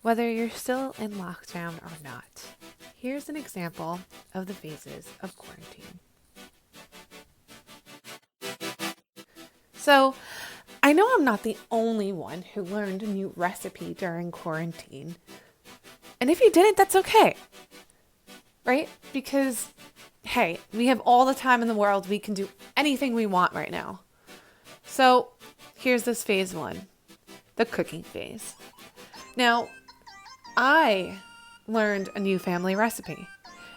Whether you're still in lockdown or not, here's an example of the phases of quarantine. So, I know I'm not the only one who learned a new recipe during quarantine. And if you didn't, that's okay, right? Because, hey, we have all the time in the world. We can do anything we want right now. So, here's this phase one, the cooking phase. Now, I learned a new family recipe.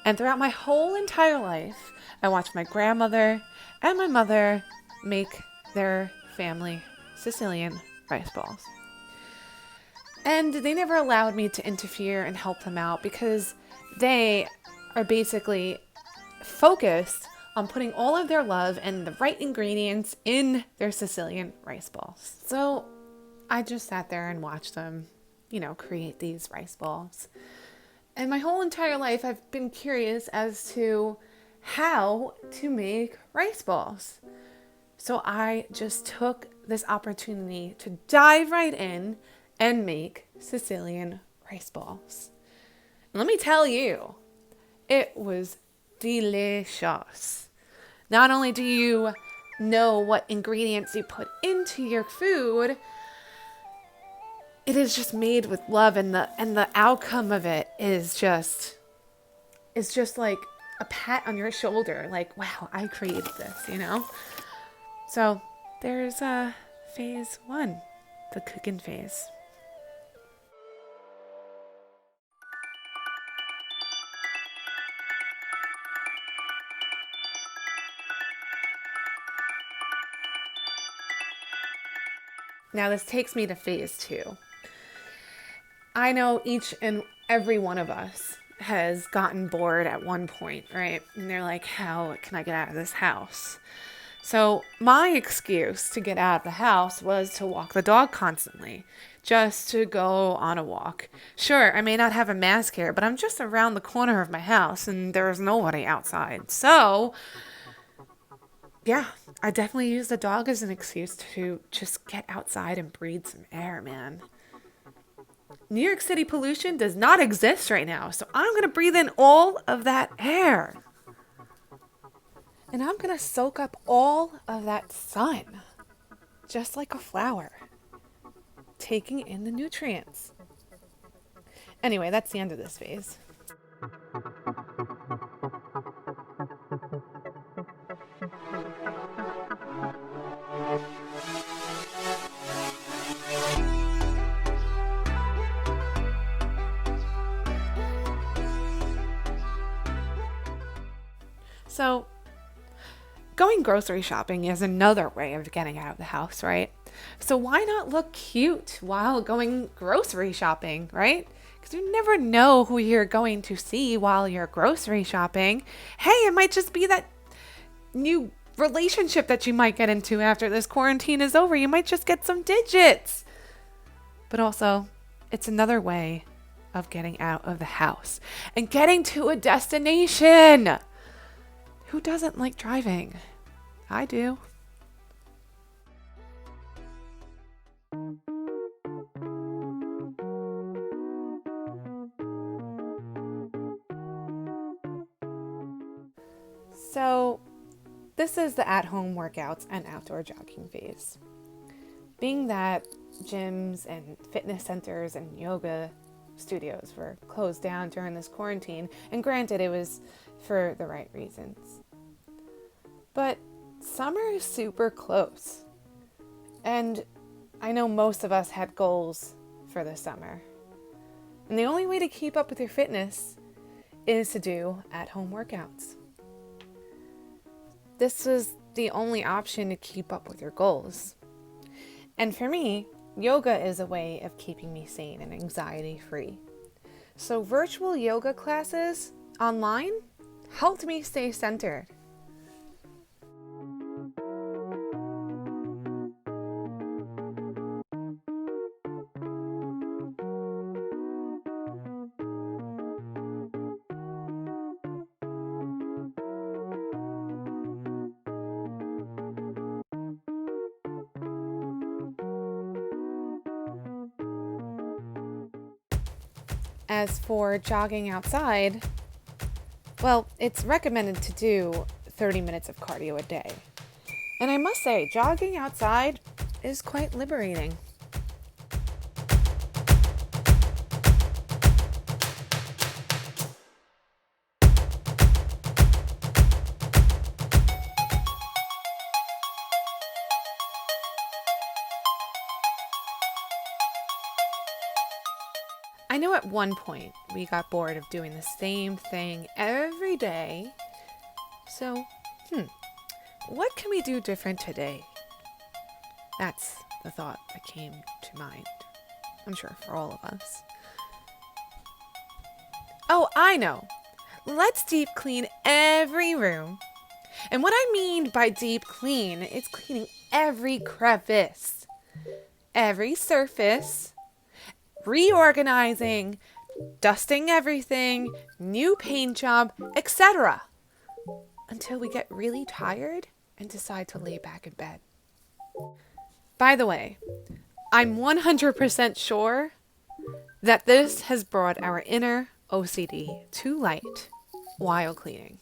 And throughout my whole entire life, I watched my grandmother and my mother make their family Sicilian rice balls. And they never allowed me to interfere and help them out because they are basically focused on putting all of their love and the right ingredients in their Sicilian rice balls. So I just sat there and watched them, create these rice balls. And my whole entire life, I've been curious as to how to make rice balls. So I just took this opportunity to dive right in and make Sicilian rice balls. And let me tell you, it was delicious. Not only do you know what ingredients you put into your food, it is just made with love, and the outcome of it is just like a pat on your shoulder, like, wow, I created this. So there's phase one, the cooking phase. Now this takes me to phase two. I know each and every one of us has gotten bored at one point, right? And they're like, how can I get out of this house? So my excuse to get out of the house was to walk the dog constantly, just to go on a walk. Sure, I may not have a mask here, but I'm just around the corner of my house and there's nobody outside. So, yeah, I definitely use the dog as an excuse to just get outside and breathe some air, man. New York City pollution does not exist right now, so I'm going to breathe in all of that air. And I'm going to soak up all of that sun, just like a flower, taking in the nutrients. Anyway, that's the end of this phase. So, going grocery shopping is another way of getting out of the house, right? So why not look cute while going grocery shopping, right? Because you never know who you're going to see while you're grocery shopping. Hey, it might just be that new relationship that you might get into after this quarantine is over. You might just get some digits. But also, it's another way of getting out of the house and getting to a destination. Who doesn't like driving? I do. So, this is the at-home workouts and outdoor jogging phase. Being that gyms and fitness centers and yoga studios were closed down during this quarantine, and granted, it was for the right reasons. But summer is super close. And I know most of us had goals for the summer. And the only way to keep up with your fitness is to do at-home workouts. This is the only option to keep up with your goals. And for me, yoga is a way of keeping me sane and anxiety-free. So virtual yoga classes online helped me stay centered. As for jogging outside, well, it's recommended to do 30 minutes of cardio a day. And I must say, jogging outside is quite liberating. I know at one point we got bored of doing the same thing every day. So, what can we do different today? That's the thought that came to mind. I'm sure for all of us. Oh, I know. Let's deep clean every room. And what I mean by deep clean is cleaning every crevice, every surface, reorganizing, dusting everything, new paint job, etc. Until we get really tired and decide to lay back in bed. By the way, I'm 100% sure that this has brought our inner OCD to light while cleaning.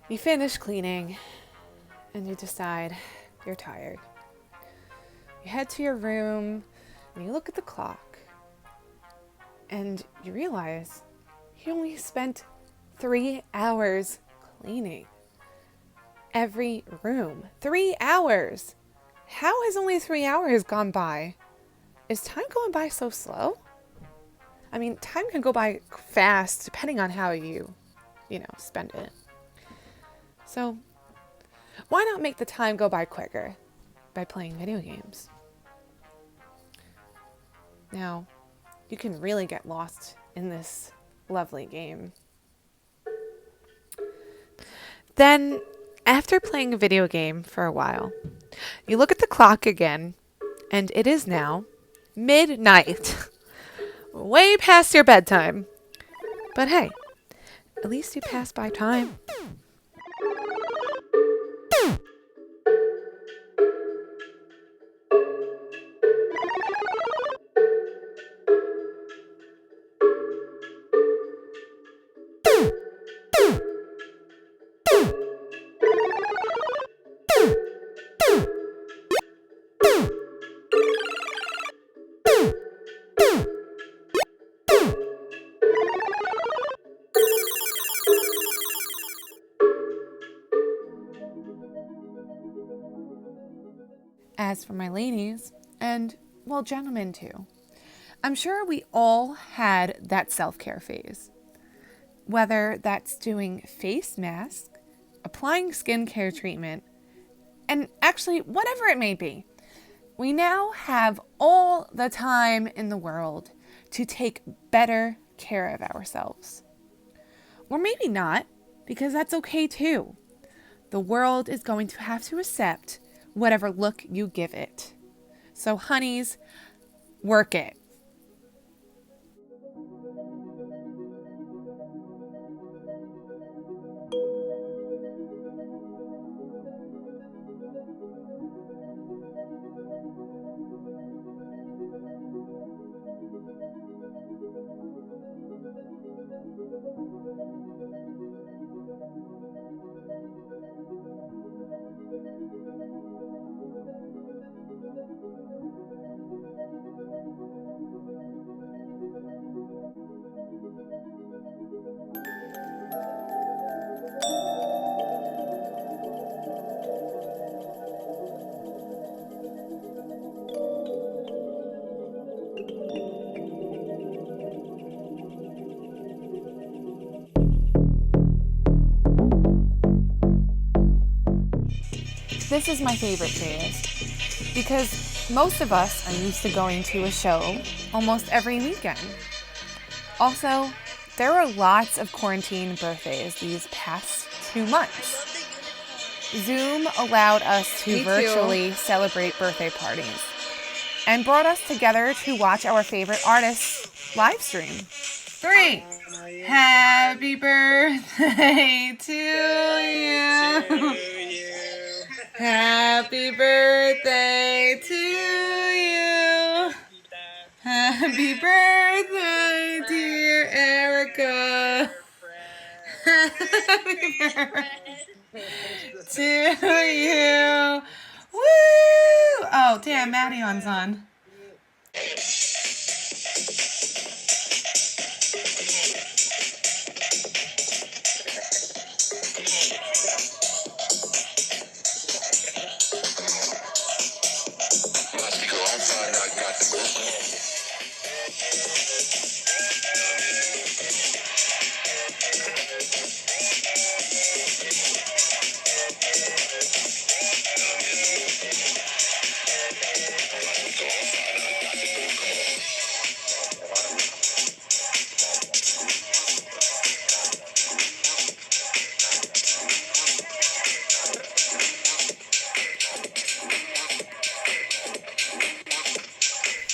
You finish cleaning and you decide you're tired. You head to your room and you look at the clock and you realize you only spent 3 hours cleaning every room. 3 hours! How has only 3 hours gone by? Is time going by so slow? I mean, time can go by fast depending on how you spend it. So, why not make the time go by quicker by playing video games? Now, you can really get lost in this lovely game. Then, after playing a video game for a while, you look at the clock again, and it is now midnight. Way past your bedtime. But hey, at least you passed by time. As for my ladies, and, well, gentlemen too, I'm sure we all had that self-care phase. Whether that's doing face masks, applying skincare treatment, and actually whatever it may be, we now have all the time in the world to take better care of ourselves. Or maybe not, because that's okay too. The world is going to have to accept whatever look you give it. So, honeys, work it. This is my favorite phase because most of us are used to going to a show almost every weekend. Also, there were lots of quarantine birthdays these past 2 months. Zoom allowed us to virtually celebrate birthday parties and brought us together to watch our favorite artists live stream. 3. Happy birthday to you. Happy birthday to you. Happy birthday, dear Erica. Happy birthday to you. Woo! Oh, damn, Madion's on.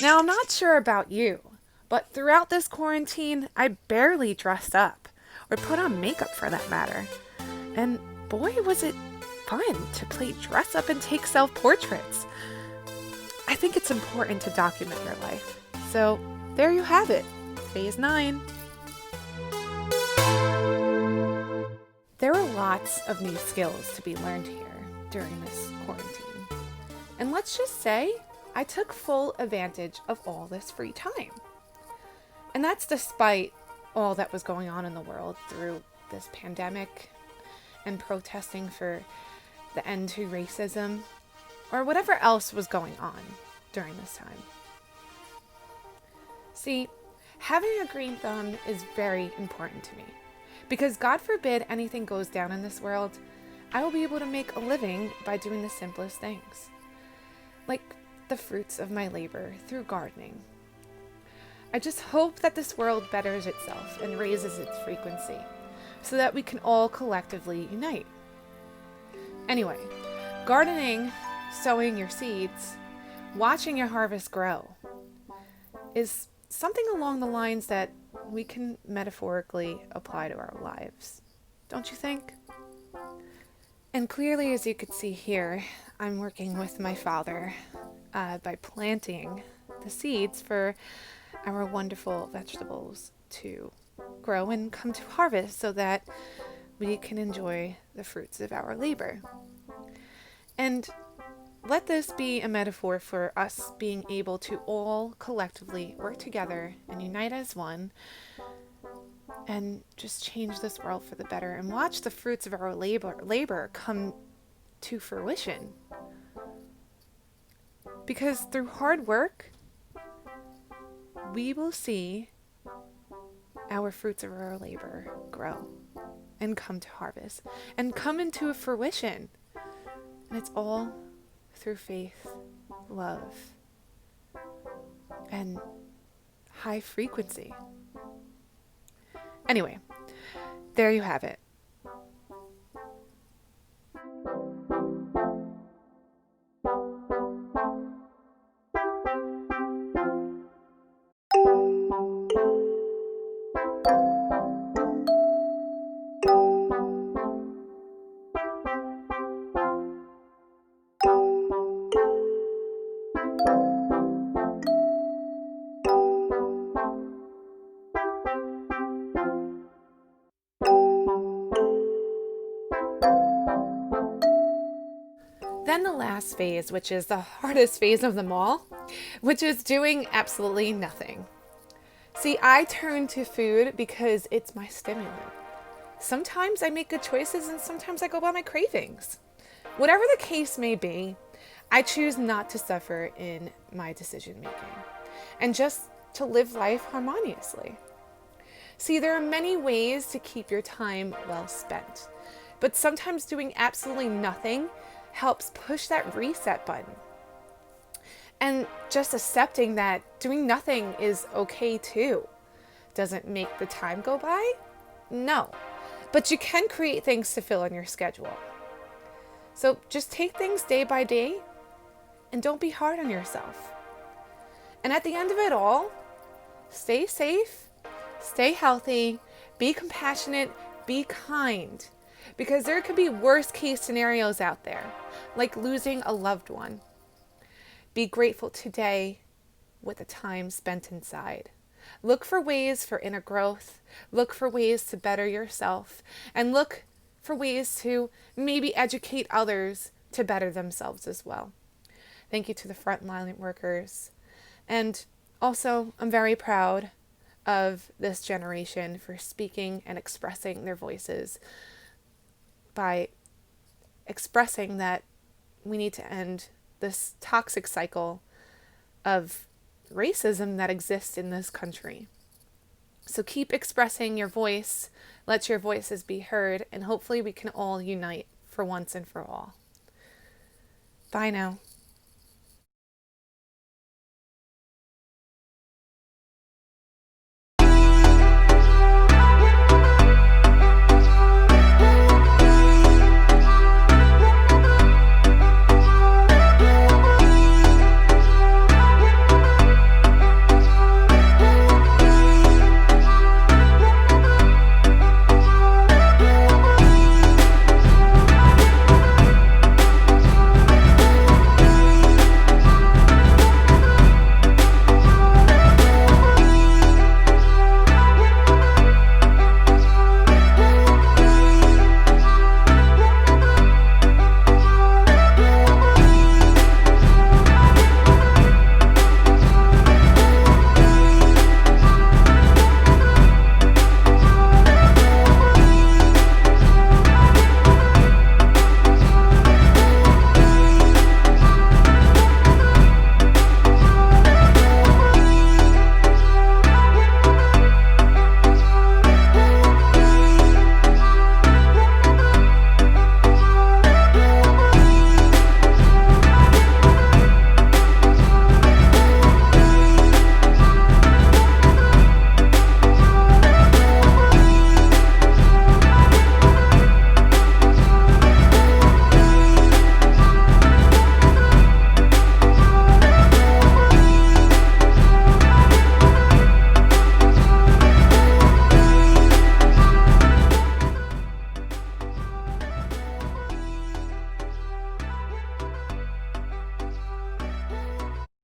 Now, I'm not sure about you, but throughout this quarantine, I barely dressed up, or put on makeup for that matter. And boy, was it fun to play dress up and take self-portraits. I think it's important to document your life. So, there you have it, Phase 9. There are lots of new skills to be learned here during this quarantine. And let's just say, I took full advantage of all this free time. And that's despite all that was going on in the world through this pandemic and protesting for the end to racism or whatever else was going on during this time. See, having a green thumb is very important to me because God forbid anything goes down in this world, I will be able to make a living by doing the simplest things. Like the fruits of my labor through gardening. I just hope that this world betters itself and raises its frequency so that we can all collectively unite. Anyway, gardening, sowing your seeds, watching your harvest grow is something along the lines that we can metaphorically apply to our lives. Don't you think? And clearly, as you could see here, I'm working with my father by planting the seeds for our wonderful vegetables to grow and come to harvest so that we can enjoy the fruits of our labor. And let this be a metaphor for us being able to all collectively work together and unite as one and just change this world for the better and watch the fruits of our labor come to fruition. Because through hard work, we will see our fruits of our labor grow and come to harvest and come into fruition. And it's all through faith, love, and high frequency. Anyway, there you have it. Then the last phase, which is the hardest phase of them all, which is doing absolutely nothing. See, I turn to food because it's my stimulant. Sometimes I make good choices and sometimes I go by my cravings. Whatever the case may be, I choose not to suffer in my decision making and just to live life harmoniously. See, there are many ways to keep your time well spent, but sometimes doing absolutely nothing helps push that reset button. And just accepting that doing nothing is okay too. Doesn't make the time go by? No. But you can create things to fill in your schedule. So just take things day by day and don't be hard on yourself. And at the end of it all, stay safe, stay healthy, be compassionate, be kind. Because there could be worst case scenarios out there, like losing a loved one. Be grateful today with the time spent inside. Look for ways for inner growth. Look for ways to better yourself. And look for ways to maybe educate others to better themselves as well. Thank you to the frontline workers. And also, I'm very proud of this generation for speaking and expressing their voices by expressing that we need to end this toxic cycle of racism that exists in this country. So keep expressing your voice, let your voices be heard, and hopefully we can all unite for once and for all. Bye now.